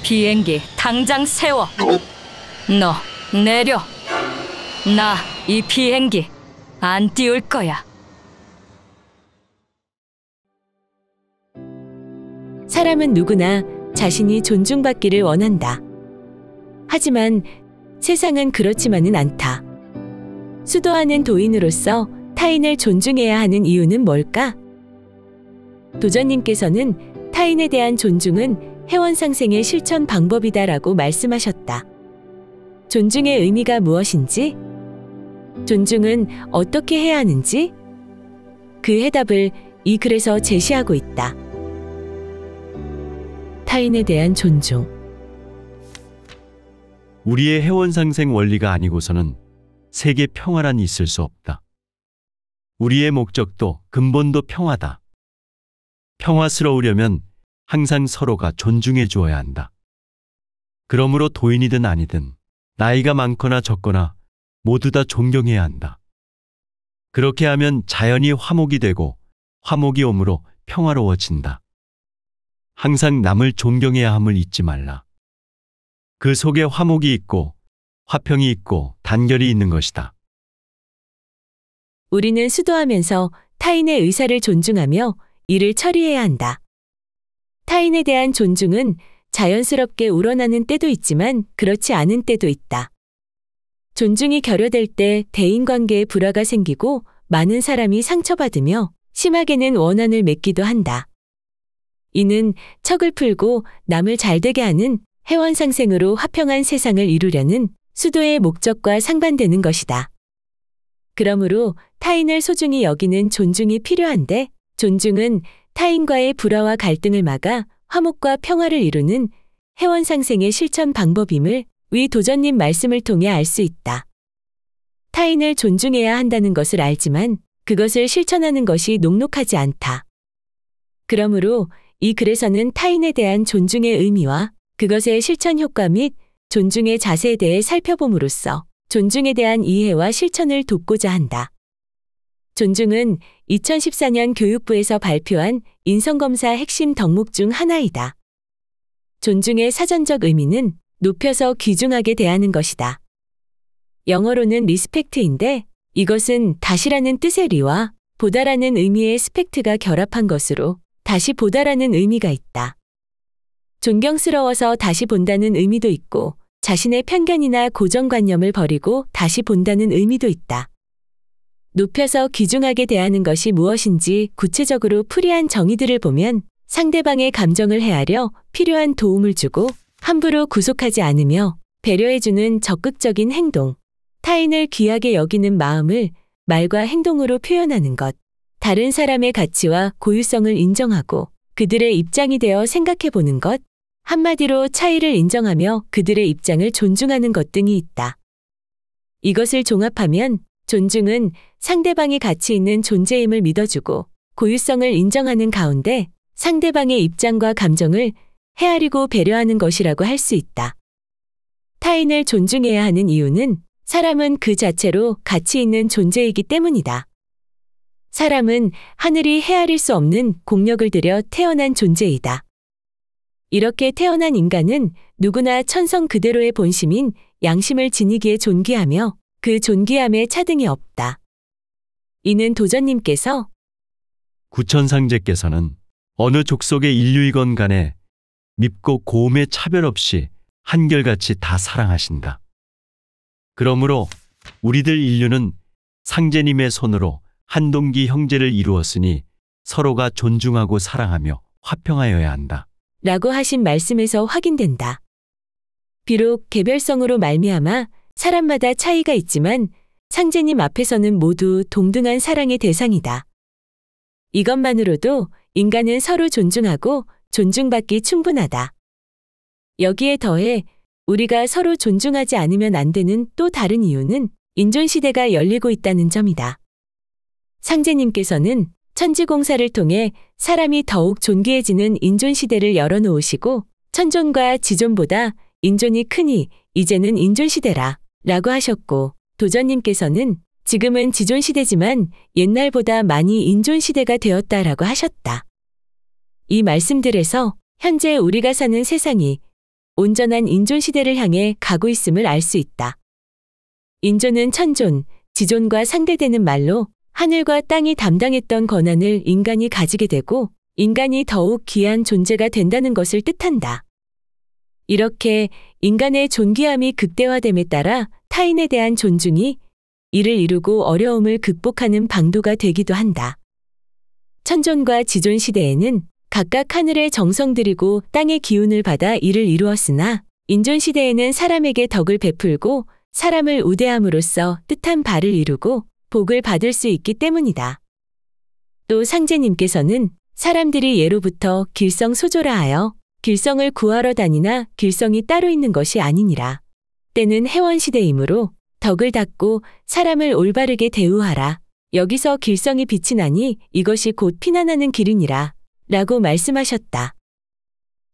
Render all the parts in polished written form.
비행기 당장 세워. 너 내려. 나 이 비행기 안 띄울 거야. 사람은 누구나 자신이 존중받기를 원한다. 하지만 세상은 그렇지만은 않다. 수도하는 도인으로서 타인을 존중해야 하는 이유는 뭘까? 도전님께서는 타인에 대한 존중은 회원상생의 실천 방법이다라고 말씀하셨다. 존중의 의미가 무엇인지, 존중은 어떻게 해야 하는지, 그 해답을 이 글에서 제시하고 있다. 타인에 대한 존중. 우리의 회원상생 원리가 아니고서는 세계 평화란 있을 수 없다. 우리의 목적도 근본도 평화다. 평화스러우려면 항상 서로가 존중해 주어야 한다. 그러므로 도인이든 아니든 나이가 많거나 적거나 모두 다 존경해야 한다. 그렇게 하면 자연이 화목이 되고 화목이 오므로 평화로워진다. 항상 남을 존경해야 함을 잊지 말라. 그 속에 화목이 있고 화평이 있고 단결이 있는 것이다. 우리는 수도하면서 타인의 의사를 존중하며 일을 처리해야 한다. 타인에 대한 존중은 자연스럽게 우러나는 때도 있지만 그렇지 않은 때도 있다. 존중이 결여될 때 대인관계에 불화가 생기고 많은 사람이 상처받으며 심하게는 원한을 맺기도 한다. 이는 척을 풀고 남을 잘되게 하는 회원상생으로 화평한 세상을 이루려는 수도의 목적과 상반되는 것이다. 그러므로 타인을 소중히 여기는 존중이 필요한데, 존중은 타인과의 불화와 갈등을 막아 화목과 평화를 이루는 회원상생의 실천 방법임을 위 도전님 말씀을 통해 알 수 있다. 타인을 존중해야 한다는 것을 알지만 그것을 실천하는 것이 녹록하지 않다. 그러므로 이 글에서는 타인에 대한 존중의 의미와 그것의 실천 효과 및 존중의 자세에 대해 살펴봄으로써 존중에 대한 이해와 실천을 돕고자 한다. 존중은 2014년 교육부에서 발표한 인성검사 핵심 덕목 중 하나이다. 존중의 사전적 의미는 높여서 귀중하게 대하는 것이다. 영어로는 리스펙트인데 이것은 다시라는 뜻의 리와 보다라는 의미의 스펙트가 결합한 것으로 다시 보다라는 의미가 있다. 존경스러워서 다시 본다는 의미도 있고 자신의 편견이나 고정관념을 버리고 다시 본다는 의미도 있다. 높여서 귀중하게 대하는 것이 무엇인지 구체적으로 풀이한 정의들을 보면 상대방의 감정을 헤아려 필요한 도움을 주고 함부로 구속하지 않으며 배려해주는 적극적인 행동, 타인을 귀하게 여기는 마음을 말과 행동으로 표현하는 것, 다른 사람의 가치와 고유성을 인정하고 그들의 입장이 되어 생각해보는 것, 한마디로 차이를 인정하며 그들의 입장을 존중하는 것 등이 있다. 이것을 종합하면 존중은 상대방이 가치 있는 존재임을 믿어주고 고유성을 인정하는 가운데 상대방의 입장과 감정을 헤아리고 배려하는 것이라고 할 수 있다. 타인을 존중해야 하는 이유는 사람은 그 자체로 가치 있는 존재이기 때문이다. 사람은 하늘이 헤아릴 수 없는 공력을 들여 태어난 존재이다. 이렇게 태어난 인간은 누구나 천성 그대로의 본심인 양심을 지니기에 존귀하며 그 존귀함에 차등이 없다. 이는 도전님께서 구천상제께서는 어느 족속의 인류이건 간에 밉고 고음의 차별 없이 한결같이 다 사랑하신다. 그러므로 우리들 인류는 상제님의 손으로 한동기 형제를 이루었으니 서로가 존중하고 사랑하며 화평하여야 한다. 라고 하신 말씀에서 확인된다. 비록 개별성으로 말미암아 사람마다 차이가 있지만 상제님 앞에서는 모두 동등한 사랑의 대상이다. 이것만으로도 인간은 서로 존중하고 존중받기 충분하다. 여기에 더해 우리가 서로 존중하지 않으면 안 되는 또 다른 이유는 인존시대가 열리고 있다는 점이다. 상제님께서는 천지공사를 통해 사람이 더욱 존귀해지는 인존시대를 열어놓으시고 천존과 지존보다 인존이 크니 이제는 인존시대라 라고 하셨고, 도전님께서는 지금은 지존시대지만 옛날보다 많이 인존시대가 되었다라고 하셨다. 이 말씀들에서 현재 우리가 사는 세상이 온전한 인존 시대를 향해 가고 있음을 알 수 있다. 인존은 천존, 지존과 상대되는 말로 하늘과 땅이 담당했던 권한을 인간이 가지게 되고 인간이 더욱 귀한 존재가 된다는 것을 뜻한다. 이렇게 인간의 존귀함이 극대화됨에 따라 타인에 대한 존중이 이를 이루고 어려움을 극복하는 방도가 되기도 한다. 천존과 지존 시대에는 각각 하늘의 정성 들이고 땅의 기운을 받아 이를 이루었으나 인존 시대에는 사람에게 덕을 베풀고 사람을 우대함으로써 뜻한 바를 이루고 복을 받을 수 있기 때문이다. 또 상제님께서는 사람들이 예로부터 길성소조라 하여 길성을 구하러 다니나 길성이 따로 있는 것이 아니니라. 때는 해원시대이므로 덕을 닦고 사람을 올바르게 대우하라. 여기서 길성이 빛이 나니 이것이 곧 피난하는 길이니라. 라고 말씀하셨다.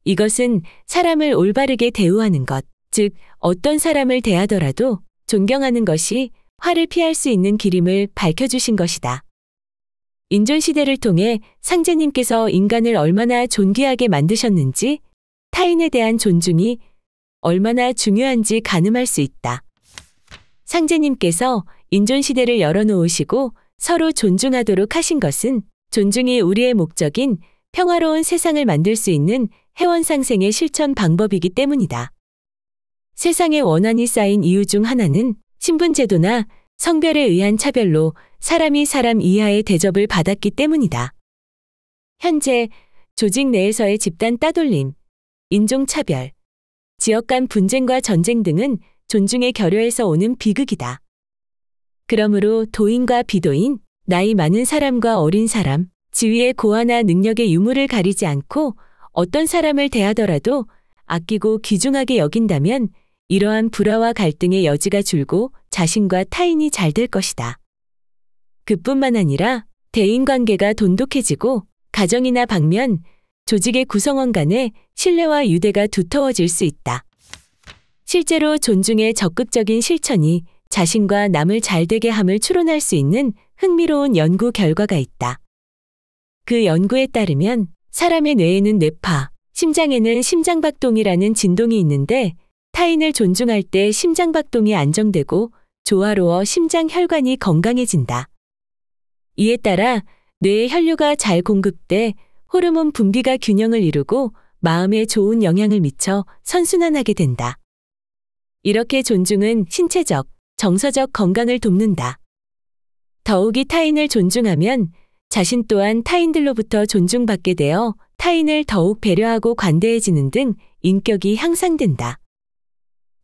이것은 사람을 올바르게 대우하는 것, 즉 어떤 사람을 대하더라도 존경하는 것이 화를 피할 수 있는 길임을 밝혀주신 것이다. 인존시대를 통해 상제님께서 인간을 얼마나 존귀하게 만드셨는지 타인에 대한 존중이 얼마나 중요한지 가늠할 수 있다. 상제님께서 인존시대를 열어놓으시고 서로 존중하도록 하신 것은 존중이 우리의 목적인 평화로운 세상을 만들 수 있는 해원상생의 실천 방법이기 때문이다. 세상에 원한이 쌓인 이유 중 하나는 신분제도나 성별에 의한 차별로 사람이 사람 이하의 대접을 받았기 때문이다. 현재 조직 내에서의 집단 따돌림, 인종차별, 지역 간 분쟁과 전쟁 등은 존중의 결여에서 오는 비극이다. 그러므로 도인과 비도인, 나이 많은 사람과 어린 사람, 지위의 고하나 능력의 유무를 가리지 않고 어떤 사람을 대하더라도 아끼고 귀중하게 여긴다면 이러한 불화와 갈등의 여지가 줄고 자신과 타인이 잘 될 것이다. 그뿐만 아니라 대인관계가 돈독해지고 가정이나 방면, 조직의 구성원 간의 신뢰와 유대가 두터워질 수 있다. 실제로 존중의 적극적인 실천이 자신과 남을 잘되게 함을 추론할 수 있는 흥미로운 연구 결과가 있다. 그 연구에 따르면 사람의 뇌에는 뇌파, 심장에는 심장박동이라는 진동이 있는데 타인을 존중할 때 심장박동이 안정되고 조화로워 심장혈관이 건강해진다. 이에 따라 뇌의 혈류가 잘 공급돼 호르몬 분비가 균형을 이루고 마음에 좋은 영향을 미쳐 선순환하게 된다. 이렇게 존중은 신체적, 정서적 건강을 돕는다. 더욱이 타인을 존중하면 자신 또한 타인들로부터 존중받게 되어 타인을 더욱 배려하고 관대해지는 등 인격이 향상된다.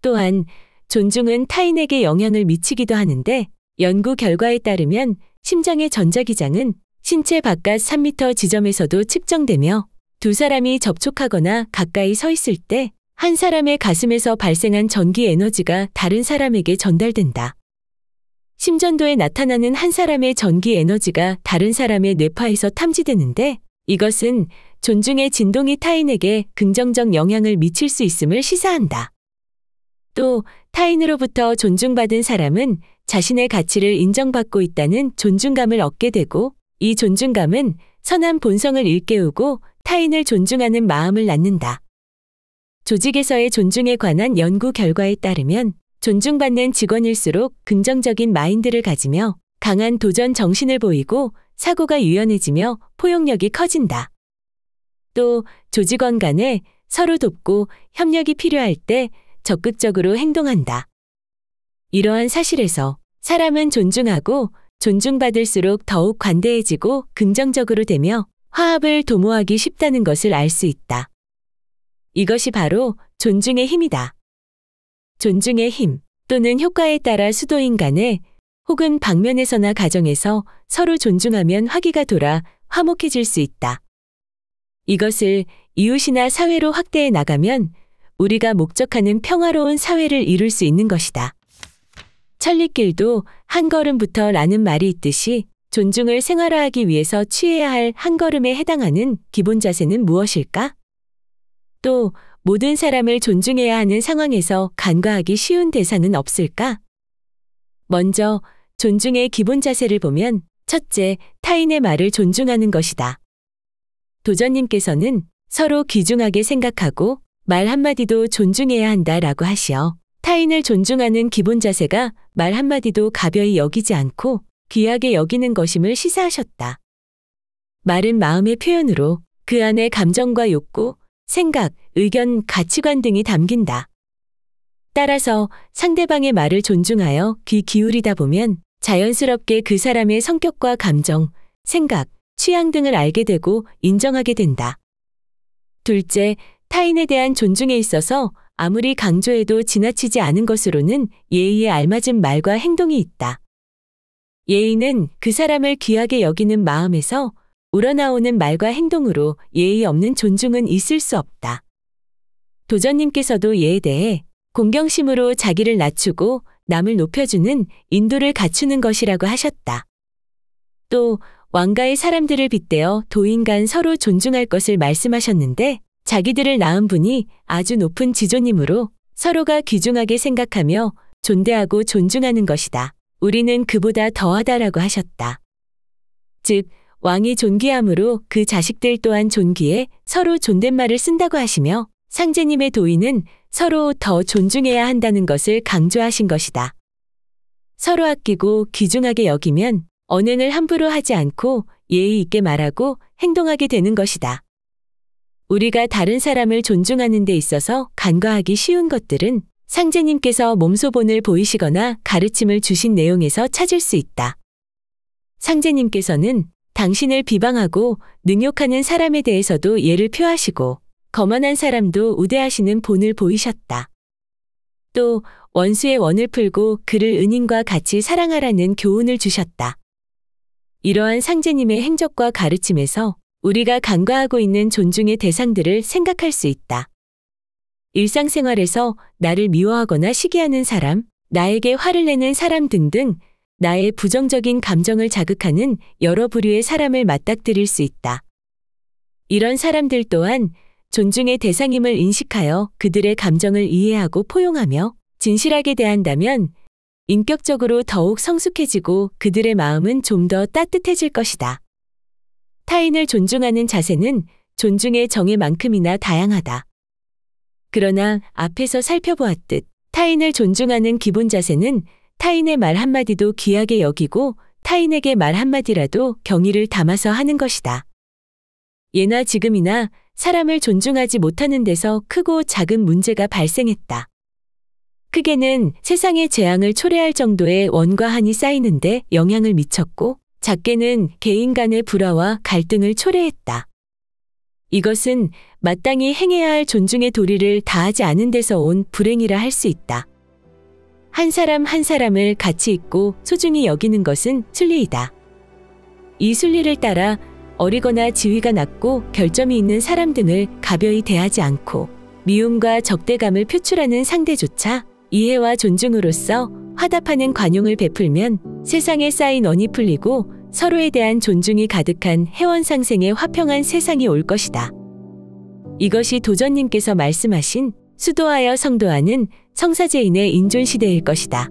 또한 존중은 타인에게 영향을 미치기도 하는데 연구 결과에 따르면 심장의 전자기장은 신체 바깥 3m 지점에서도 측정되며 두 사람이 접촉하거나 가까이 서 있을 때 한 사람의 가슴에서 발생한 전기 에너지가 다른 사람에게 전달된다. 심전도에 나타나는 한 사람의 전기 에너지가 다른 사람의 뇌파에서 탐지되는데 이것은 존중의 진동이 타인에게 긍정적 영향을 미칠 수 있음을 시사한다. 또 타인으로부터 존중받은 사람은 자신의 가치를 인정받고 있다는 존중감을 얻게 되고 이 존중감은 선한 본성을 일깨우고 타인을 존중하는 마음을 낳는다. 조직에서의 존중에 관한 연구 결과에 따르면 존중받는 직원일수록 긍정적인 마인드를 가지며 강한 도전 정신을 보이고 사고가 유연해지며 포용력이 커진다. 또 조직원 간에 서로 돕고 협력이 필요할 때 적극적으로 행동한다. 이러한 사실에서 사람은 존중하고 존중받을수록 더욱 관대해지고 긍정적으로 되며 화합을 도모하기 쉽다는 것을 알 수 있다. 이것이 바로 존중의 힘이다. 존중의 힘 또는 효과에 따라 수도인 간에 혹은 방면에서나 가정에서 서로 존중하면 화기가 돌아 화목해질 수 있다. 이것을 이웃이나 사회로 확대해 나가면 우리가 목적하는 평화로운 사회를 이룰 수 있는 것이다. 천리길도 한 걸음부터 라는 말이 있듯이 존중을 생활화하기 위해서 취해야 할 한 걸음에 해당하는 기본 자세는 무엇일까? 또 모든 사람을 존중해야 하는 상황에서 간과하기 쉬운 대상은 없을까? 먼저 존중의 기본 자세를 보면 첫째, 타인의 말을 존중하는 것이다. 도전님께서는 서로 귀중하게 생각하고 말 한마디도 존중해야 한다라고 하시어 타인을 존중하는 기본 자세가 말 한마디도 가벼이 여기지 않고 귀하게 여기는 것임을 시사하셨다. 말은 마음의 표현으로 그 안에 감정과 욕구, 생각, 의견, 가치관 등이 담긴다. 따라서 상대방의 말을 존중하여 귀 기울이다 보면 자연스럽게 그 사람의 성격과 감정, 생각, 취향 등을 알게 되고 인정하게 된다. 둘째, 타인에 대한 존중에 있어서 아무리 강조해도 지나치지 않은 것으로는 예의에 알맞은 말과 행동이 있다. 예의는 그 사람을 귀하게 여기는 마음에서 우러나오는 말과 행동으로 예의 없는 존중은 있을 수 없다. 도전님께서도 예에 대해 공경심으로 자기를 낮추고 남을 높여주는 인도를 갖추는 것이라고 하셨다. 또 왕가의 사람들을 빗대어 도인 간 서로 존중할 것을 말씀하셨는데 자기들을 낳은 분이 아주 높은 지존이므로 서로가 귀중하게 생각하며 존대하고 존중하는 것이다. 우리는 그보다 더하다라고 하셨다. 즉 왕이 존귀함으로 그 자식들 또한 존귀해 서로 존댓말을 쓴다고 하시며 상제님의 도인은 서로 더 존중해야 한다는 것을 강조하신 것이다. 서로 아끼고 귀중하게 여기면 언행을 함부로 하지 않고 예의 있게 말하고 행동하게 되는 것이다. 우리가 다른 사람을 존중하는 데 있어서 간과하기 쉬운 것들은 상제님께서 몸소본을 보이시거나 가르침을 주신 내용에서 찾을 수 있다. 상제님께서는 당신을 비방하고 능욕하는 사람에 대해서도 예를 표하시고 거만한 사람도 우대하시는 본을 보이셨다. 또 원수의 원을 풀고 그를 은인과 같이 사랑하라는 교훈을 주셨다. 이러한 상제님의 행적과 가르침에서 우리가 간과하고 있는 존중의 대상들을 생각할 수 있다. 일상생활에서 나를 미워하거나 시기하는 사람, 나에게 화를 내는 사람 등등 나의 부정적인 감정을 자극하는 여러 부류의 사람을 맞닥뜨릴 수 있다. 이런 사람들 또한 존중의 대상임을 인식하여 그들의 감정을 이해하고 포용하며 진실하게 대한다면 인격적으로 더욱 성숙해지고 그들의 마음은 좀 더 따뜻해질 것이다. 타인을 존중하는 자세는 존중의 정의만큼이나 다양하다. 그러나 앞에서 살펴보았듯 타인을 존중하는 기본 자세는 타인의 말 한마디도 귀하게 여기고 타인에게 말 한마디라도 경의를 담아서 하는 것이다. 예나 지금이나 사람을 존중하지 못하는 데서 크고 작은 문제가 발생했다. 크게는 세상의 재앙을 초래할 정도의 원과 한이 쌓이는데 영향을 미쳤고 작게는 개인 간의 불화와 갈등을 초래했다. 이것은 마땅히 행해야 할 존중의 도리를 다하지 않은 데서 온 불행이라 할 수 있다. 한 사람 한 사람을 가치 있고 소중히 여기는 것은 순리이다. 이 순리를 따라 어리거나 지위가 낮고 결점이 있는 사람 등을 가벼이 대하지 않고 미움과 적대감을 표출하는 상대조차 이해와 존중으로써 화답하는 관용을 베풀면 세상에 쌓인 원이 풀리고 서로에 대한 존중이 가득한 해원상생의 화평한 세상이 올 것이다. 이것이 도전님께서 말씀하신 수도하여 성도하는 성사제인의 인존시대일 것이다.